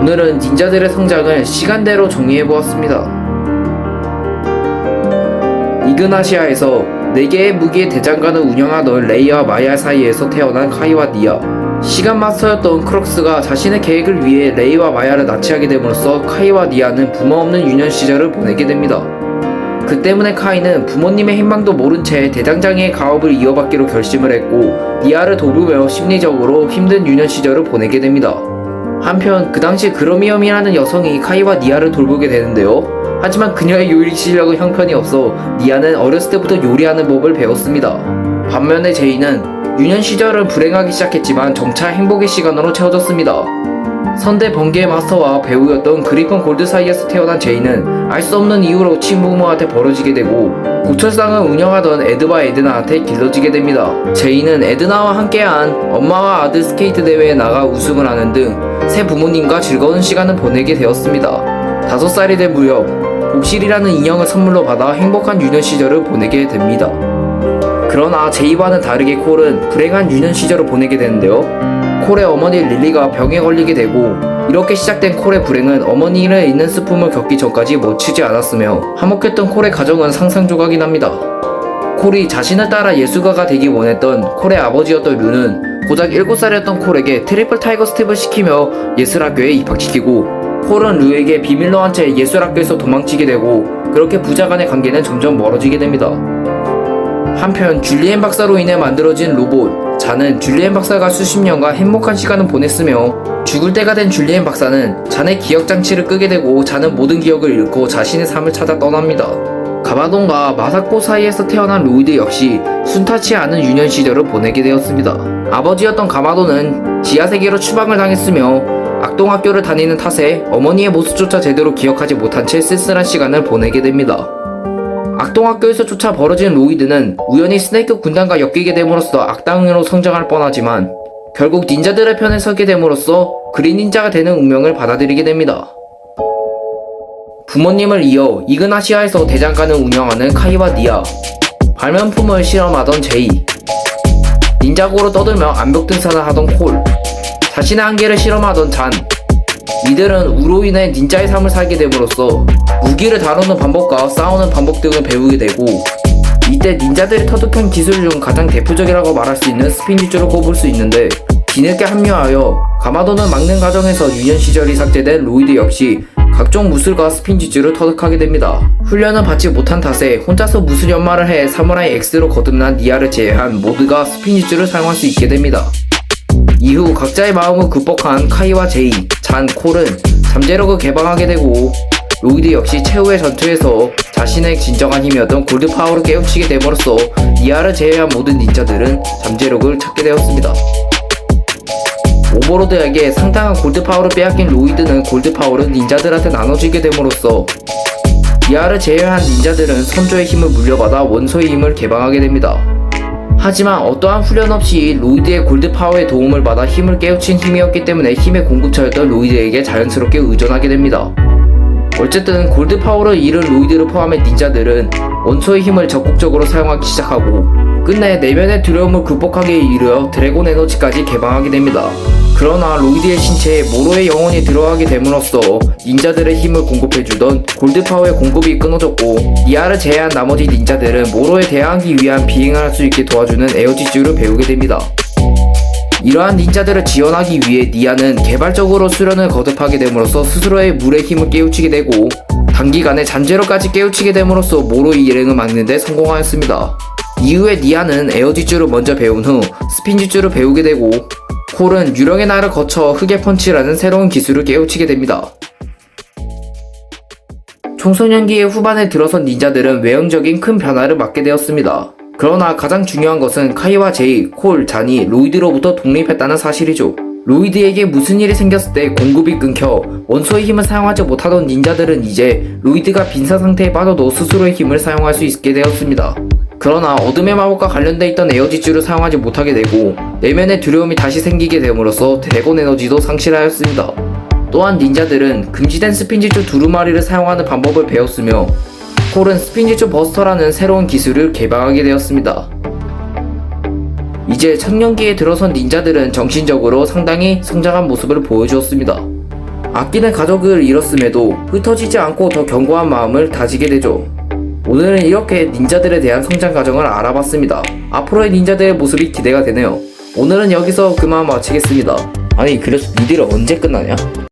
오늘은 닌자들의 성장을 시간대로 정리해보았습니다. 이그나시아에서 4개의 무기의 대장간을 운영하던 레이와 마야 사이에서 태어난 카이와 니아. 시간 마스터였던 크록스가 자신의 계획을 위해 레이와 마야를 납치하게 됨으로써 카이와 니아는 부모 없는 유년 시절을 보내게 됩니다. 그 때문에 카이는 부모님의 행방도 모른 채 대장장이의 가업을 이어받기로 결심을 했고 니아를 돕으며 심리적으로 힘든 유년 시절을 보내게 됩니다. 한편 그 당시 그로미엄이라는 여성이 카이와 니아를 돌보게 되는데요. 하지만 그녀의 요리 실력은 형편이 없어 니아는 어렸을 때부터 요리하는 법을 배웠습니다. 반면에 제이는 유년 시절은 불행하기 시작했지만 점차 행복의 시간으로 채워졌습니다. 선대 번개의 마스터와 배우였던 그리폰 골드 사이에서 태어난 제이는 알 수 없는 이유로 친부모한테 벌어지게 되고 고철상을 운영하던 에드와 에드나한테 길러지게 됩니다. 제이는 에드나와 함께한 엄마와 아들 스케이트 대회에 나가 우승을 하는 등 새 부모님과 즐거운 시간을 보내게 되었습니다. 5살이 된 무렵 복실이라는 인형을 선물로 받아 행복한 유년 시절을 보내게 됩니다. 그러나 제이와는 다르게 콜은 불행한 유년 시절을 보내게 되는데요. 콜의 어머니 릴리가 병에 걸리게 되고 이렇게 시작된 콜의 불행은 어머니를 잃는 슬픔을 겪기 전까지 멈추지 않았으며 화목했던 콜의 가정은 상상조각이 납니다. 콜이 자신을 따라 예술가가 되기 원했던 콜의 아버지였던 류는 고작 7살이었던 콜에게 트리플 타이거 스텝을 시키며 예술학교에 입학시키고 콜은 류에게 비밀로 한 채 예술학교에서 도망치게 되고 그렇게 부자 간의 관계는 점점 멀어지게 됩니다. 한편 줄리엔 박사로 인해 만들어진 로봇 잔은 줄리엔 박사가 수십 년간 행복한 시간을 보냈으며 죽을 때가 된 줄리엔 박사는 잔의 기억장치를 끄게 되고 잔은 모든 기억을 잃고 자신의 삶을 찾아 떠납니다. 가마돈과 마사코 사이에서 태어난 로이드 역시 순탄치 않은 유년 시절을 보내게 되었습니다. 아버지였던 가마돈은 지하세계로 추방을 당했으며 악동학교를 다니는 탓에 어머니의 모습조차 제대로 기억하지 못한 채 쓸쓸한 시간을 보내게 됩니다. 악동학교에서 쫓아 벌어진 로이드는 우연히 스네이크 군단과 엮이게 됨으로써 악당으로 성장할 뻔하지만 결국 닌자들의 편에 서게 됨으로써 그린 닌자가 되는 운명을 받아들이게 됩니다. 부모님을 이어 이그나시아에서 대장간을 운영하는 카이와 니아, 발명품을 실험하던 제이, 닌자고로 떠들며 암벽 등산을 하던 콜, 자신의 한계를 실험하던 잔. 이들은 우로 인해 닌자의 삶을 살게 됨으로써 무기를 다루는 방법과 싸우는 방법 등을 배우게 되고 이때 닌자들이 터득한 기술 중 가장 대표적이라고 말할 수 있는 스핀지주를 꼽을 수 있는데 뒤늦게 합류하여 가마돈을 막는 과정에서 유년 시절이 삭제된 로이드 역시 각종 무술과 스핀지주를 터득하게 됩니다. 훈련을 받지 못한 탓에 혼자서 무술 연마를 해 사무라이 X로 거듭난 니아를 제외한 모두가 스핀지주를 사용할 수 있게 됩니다. 이후 각자의 마음을 극복한 카이와 제이, 잔, 콜은 잠재력을 개방하게 되고 로이드 역시 최후의 전투에서 자신의 진정한 힘이었던 골드파워를 깨우치게 됨으로써 니아를 제외한 모든 닌자들은 잠재력을 찾게 되었습니다. 오버로드에게 상당한 골드파워를 빼앗긴 로이드는 골드파워를 닌자들한테 나눠주게 됨으로써 니아를 제외한 닌자들은 선조의 힘을 물려받아 원소의 힘을 개방하게 됩니다. 하지만 어떠한 훈련 없이 로이드의 골드파워의 도움을 받아 힘을 깨우친 힘이었기 때문에 힘의 공급처였던 로이드에게 자연스럽게 의존하게 됩니다. 어쨌든 골드파워를 잃은 로이드를 포함한 닌자들은 원소의 힘을 적극적으로 사용하기 시작하고 끝내 내면의 두려움을 극복하기에 이르러 드래곤 에너지까지 개방하게 됩니다. 그러나 로이드의 신체에 모로의 영혼이 들어가게 됨으로써 닌자들의 힘을 공급해주던 골드파워의 공급이 끊어졌고 니아를 제외한 나머지 닌자들은 모로에 대항하기 위한 비행을 할 수 있게 도와주는 에어지주를 배우게 됩니다. 이러한 닌자들을 지원하기 위해 니아는 개발적으로 수련을 거듭하게 됨으로써 스스로의 물의 힘을 깨우치게 되고 단기간에 잠재력까지 깨우치게 됨으로써 모로의 일행을 막는 데 성공하였습니다. 이후에 니아는 에어지주를 먼저 배운 후 스핀지주를 배우게 되고 콜은 유령의 날을 거쳐 흑의 펀치라는 새로운 기술을 깨우치게 됩니다. 청소년기의 후반에 들어선 닌자들은 외형적인 큰 변화를 맞게 되었습니다. 그러나 가장 중요한 것은 카이와 제이, 콜, 잔이 로이드로부터 독립했다는 사실이죠. 로이드에게 무슨 일이 생겼을 때 공급이 끊겨 원소의 힘을 사용하지 못하던 닌자들은 이제 로이드가 빈사 상태에 빠져도 스스로의 힘을 사용할 수 있게 되었습니다. 그러나 어둠의 마법과 관련돼 있던 에어지주를 사용하지 못하게 되고 내면의 두려움이 다시 생기게 됨으로써 드래곤 에너지도 상실하였습니다. 또한 닌자들은 금지된 스핀지주 두루마리를 사용하는 방법을 배웠으며 콜은 스핀지주 버스터라는 새로운 기술을 개발하게 되었습니다. 이제 청년기에 들어선 닌자들은 정신적으로 상당히 성장한 모습을 보여주었습니다. 아끼는 가족을 잃었음에도 흩어지지 않고 더 견고한 마음을 다지게 되죠. 오늘은 이렇게 닌자들에 대한 성장 과정을 알아봤습니다. 앞으로의 닌자들의 모습이 기대가 되네요. 오늘은 여기서 그만 마치겠습니다. 아니 그래서 니들은 언제 끝나냐?